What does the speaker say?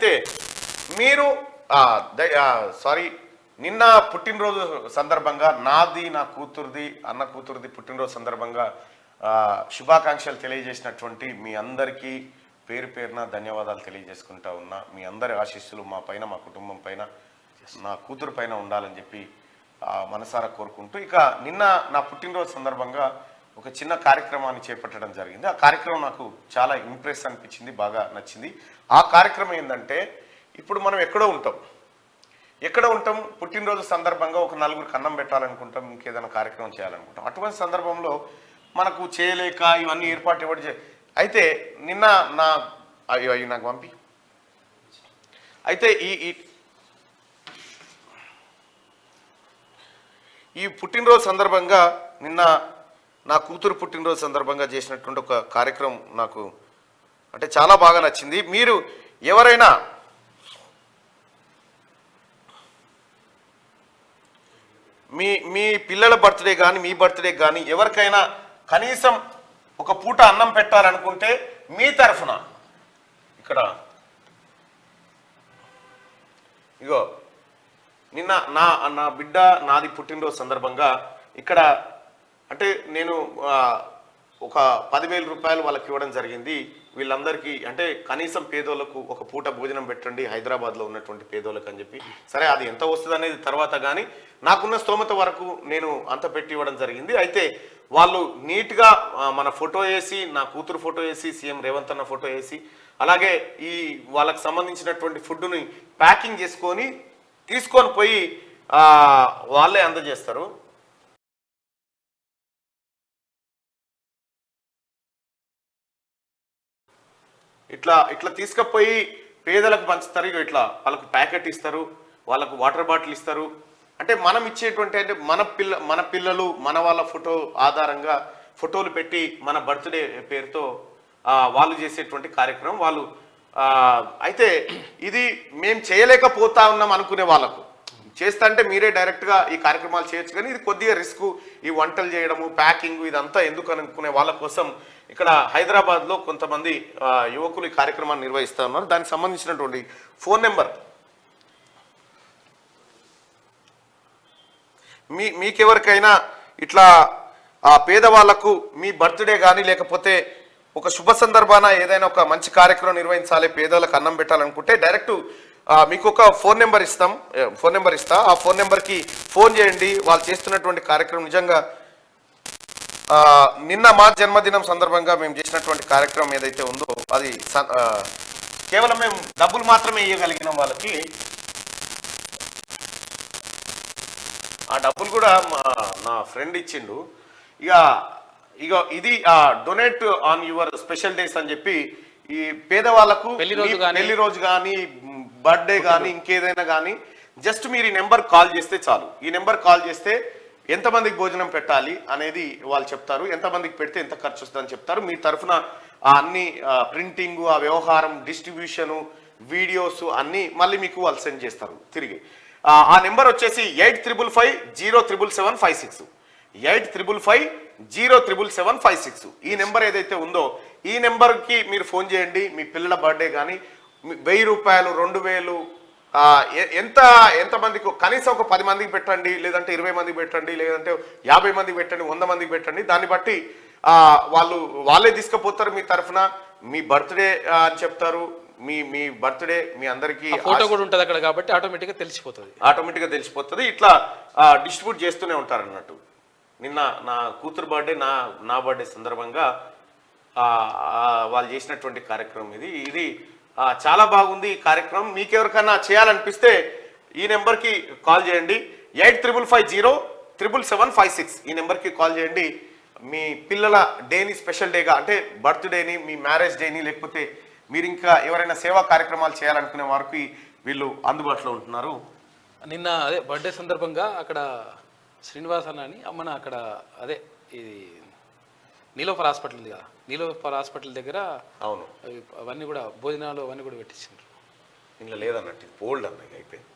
అయితే మీరు సారీ, నిన్న పుట్టినరోజు సందర్భంగా నాది, నా కూతురుది, అన్న కూతురుది పుట్టినరోజు సందర్భంగా శుభాకాంక్షలు తెలియజేసినటువంటి మీ అందరికీ పేరు పేరున ధన్యవాదాలు తెలియజేసుకుంటా ఉన్నా. మీ అందరి ఆశీస్సులు మా పైన, మా కుటుంబం పైన, నా కూతురు పైన ఉండాలని చెప్పి మనసారా కోరుకుంటూ, ఇక నిన్న నా పుట్టినరోజు సందర్భంగా ఒక చిన్న కార్యక్రమాన్ని చేపట్టడం జరిగింది. ఆ కార్యక్రమం నాకు చాలా ఇంప్రెస్ అనిపించింది, బాగా నచ్చింది. ఆ కార్యక్రమం ఏంటంటే, ఇప్పుడు మనం ఎక్కడో ఉంటాం, పుట్టినరోజు సందర్భంగా ఒక నలుగురికి అన్నం పెట్టాలనుకుంటాం, ఇంకేదైనా కార్యక్రమం చేయాలనుకుంటాం. అటువంటి సందర్భంలో మనకు చేయలేక ఇవన్నీ ఏర్పాటు ఇవ్వడం. అయితే నిన్న అవి నాకు పంపి, అయితే ఈ పుట్టినరోజు సందర్భంగా నిన్న నా కూతురు పుట్టినరోజు సందర్భంగా చేసినటువంటి ఒక కార్యక్రమం నాకు అంటే చాలా బాగా నచ్చింది. మీరు ఎవరైనా మీ పిల్లల బర్త్డే కానీ, మీ బర్త్డే కానీ ఎవరికైనా కనీసం ఒక పూట అన్నం పెట్టాలనుకుంటే మీ తరఫున ఇక్కడ ఇగో నిన్న నా బిడ్డ నాది పుట్టినరోజు సందర్భంగా ఇక్కడ అంటే నేను ఒక 10,000 రూపాయలు వాళ్ళకి ఇవ్వడం జరిగింది. వీళ్ళందరికీ అంటే కనీసం పేదోళ్ళకు ఒక పూట భోజనం పెట్టండి హైదరాబాద్లో ఉన్నటువంటి పేదోళ్ళకి అని చెప్పి. సరే, అది ఎంత వస్తుంది అనేది తర్వాత, కానీ నాకున్న స్తోమత వరకు నేను అంత పెట్టి ఇవ్వడం జరిగింది. అయితే వాళ్ళు నీట్గా మన ఫోటో వేసి, నా కూతురు ఫోటో వేసి, సీఎం రేవంత్ అన్న ఫోటో వేసి, అలాగే ఈ వాళ్ళకి సంబంధించినటువంటి ఫుడ్ని ప్యాకింగ్ చేసుకొని తీసుకొని పోయి వాళ్ళే అందజేస్తారు. ఇట్లా తీసుకుపోయి పేదలకు పంచుతారు. ఇట్లా వాళ్ళకు ప్యాకెట్ ఇస్తారు, వాళ్ళకు వాటర్ బాటిల్ ఇస్తారు. అంటే మనం ఇచ్చేటువంటి అంటే మన పిల్లలు మన వాళ్ళ ఫోటో ఆధారంగా ఫోటోలు పెట్టి మన బర్త్డే పేరుతో వాళ్ళు చేసేటువంటి కార్యక్రమం వాళ్ళు. అయితే ఇది మేము చేయలేకపోతా ఉన్నాం అనుకునే వాళ్ళకు చేస్తా అంటే మీరే డైరెక్ట్గా ఈ కార్యక్రమాలు చేయొచ్చు, కానీ ఇది కొద్దిగా రిస్క్, ఈ వంటలు చేయడము, ప్యాకింగ్, ఇదంతా ఎందుకు అనుకునే వాళ్ళ కోసం ఇక్కడ హైదరాబాద్లో కొంతమంది యువకులు ఈ కార్యక్రమాన్ని నిర్వహిస్తూ ఉన్నారు. దానికి సంబంధించినటువంటి ఫోన్ నెంబర్ మీకెవరికైనా ఇట్లా పేదవాళ్లకు మీ బర్త్డే కానీ లేకపోతే ఒక శుభ సందర్భాన ఏదైనా ఒక మంచి కార్యక్రమం నిర్వహించాలి, పేదలకు అన్నం పెట్టాలనుకుంటే డైరెక్ట్ మీకు ఒక ఫోన్ నెంబర్ ఇస్తా. ఆ ఫోన్ నెంబర్కి ఫోన్ చేయండి. వాళ్ళు చేస్తున్నటువంటి కార్యక్రమం నిజంగా నిన్న మా జన్మదినం సందర్భంగా మేము చేసినటువంటి కార్యక్రమం ఏదైతే ఉందో అది కేవలం మేము డబ్బులు మాత్రమే ఇవ్వగలిగినాం వాళ్ళకి. ఆ డబ్బులు కూడా నా ఫ్రెండ్ ఇచ్చిండు. ఇక ఇది donate on your special days అని చెప్పి ఈ పేదవాళ్లకు పెళ్లి రోజు కానీ, బర్త్డే కానీ, ఇంకేదైనా కానీ జస్ట్ మీరు ఈ నెంబర్ కాల్ చేస్తే చాలు. ఈ నెంబర్ కాల్ చేస్తే ఎంతమందికి భోజనం పెట్టాలి అనేది వాళ్ళు చెప్తారు, ఎంతమందికి పెడితే ఎంత ఖర్చు వస్తుందని చెప్తారు. మీ తరఫున అన్ని ప్రింటింగ్, ఆ వ్యవహారం, డిస్ట్రిబ్యూషను, వీడియోస్ అన్నీ మళ్ళీ మీకు వాళ్ళు సెండ్ చేస్తారు తిరిగి. ఆ నెంబర్ వచ్చేసి 8555077756 8555077756. ఈ నెంబర్ ఏదైతే ఉందో ఈ నెంబర్కి మీరు ఫోన్ చేయండి. మీ పిల్లల బర్త్డే కానీ 1000 రూపాయలు, 2000 ఎంతమందికి కనీసం ఒక 10 మందికి పెట్టండి, లేదంటే 20 మందికి పెట్టండి, లేదంటే 50 మందికి పెట్టండి, 100 మందికి పెట్టండి. దాన్ని బట్టి వాళ్ళే తీసుకుపోతారు. మీ తరఫున మీ బర్త్డే అని చెప్తారు. మీ బర్త్డే మీ అందరికీ ఫోటో కూడా ఉంటుంది అక్కడ కాబట్టి ఆటోమేటిక్గా తెలిసిపోతుంది. ఇట్లా డిస్ట్రిబ్యూట్ చేస్తూనే ఉంటారు అన్నట్టు. నిన్న నా కూతురు బర్త్డే, నా బర్త్డే సందర్భంగా వాళ్ళు చేసినటువంటి కార్యక్రమం ఇది చాలా బాగుంది. ఈ కార్యక్రమం మీకెవరికైనా చేయాలనిపిస్తే ఈ నెంబర్కి కాల్ చేయండి. 8555077756 ఈ నెంబర్కి కాల్ చేయండి. మీ పిల్లల డేని స్పెషల్ డేగా అంటే బర్త్డేని, మీ మ్యారేజ్ డేని, లేకపోతే మీరు ఇంకా ఎవరైనా సేవా కార్యక్రమాలు చేయాలనుకునే వారికి వీళ్ళు అందుబాటులో ఉంటున్నారు. నిన్న అదే బర్త్డే సందర్భంగా అక్కడ శ్రీనివాస్ అన్న అని అమ్మన అక్కడ అదే ఇది నీలోఫర్ హాస్పిటల్ ఉంది కదా, నీలోఫర్ హాస్పిటల్ దగ్గర అవును అవన్నీ కూడా భోజనాలు అవన్నీ కూడా పెట్టించారు. ఇంట్లో లేదన్నట్టు పోల్డ్ అన్నది అయిపోయింది.